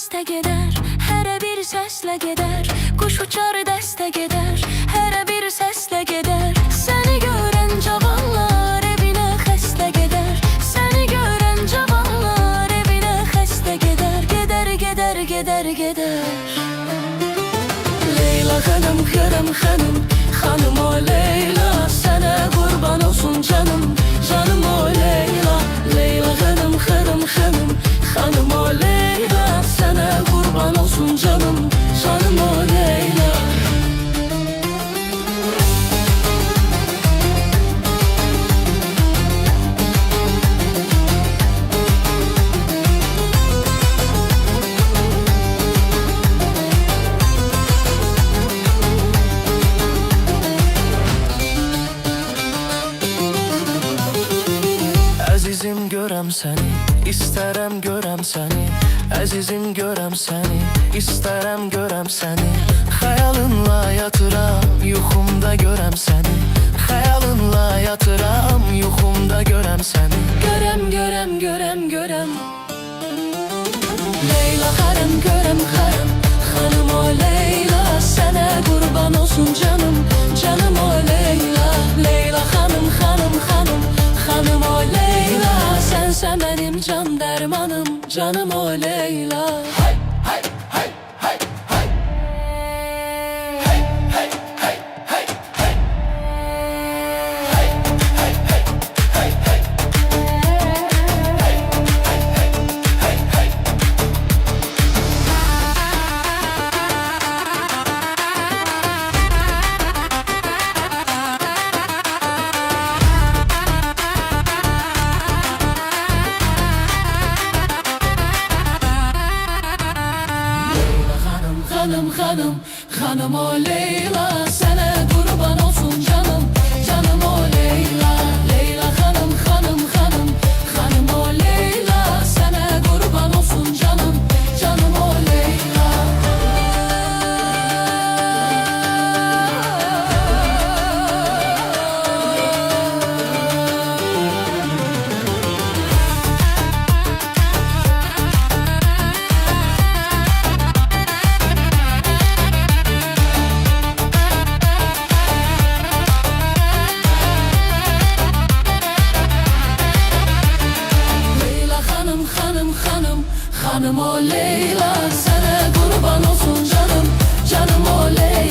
dəstə gedər, hərə bir səslə gedər. Quş uçar dəstə gedər, hərə bir səslə gedər. Səni görən cavanlar evinə xəstə gedər. Səni görən cavanlar evinə xəstə gedər. Gedər, gedər, gedər, gedər. Leyla xanım, xanım, xanım, xanım o Leyla, sənə qurban olsun canım, canım o Leyla. Leyla xanım, xanım, xanım, xanım o Leyla, sənə qurban olsun canım, canım o Leyla. Əzizim görəm səni, istərəm görəm səni. Əzizim görəm səni, istərəm görəm səni. Xəyalınla yatıram, yuxumda görəm səni. Xəyalınla yatıram, yuxumda görəm səni. Görəm, görəm, görəm, görəm. Leyla xanım, görəm xanım, xanım o Leyla, sənə qurban olsun canım, canım o Leyla. Leyla xanım, xanım, xanım, xanım o Leyla, sənsə mənim can dərmanım, canım o Leyla. Hay, hay, hay, hay, hay. Hey, hey, hey, hey, hey. Hey, hey, hey, hey, hey. Hey, hey, hey, hey, hey. Xanım, xanım, xanım o Leyla, sənə qurban olsun canım, canım o Leyla. Leyla xanım, xanım, xanım, xanım o Leyla, sənə qurban olsun canım, canım o Leyla. Xanım o Leyla, sənə qurban olsun canım, canım o Leyla.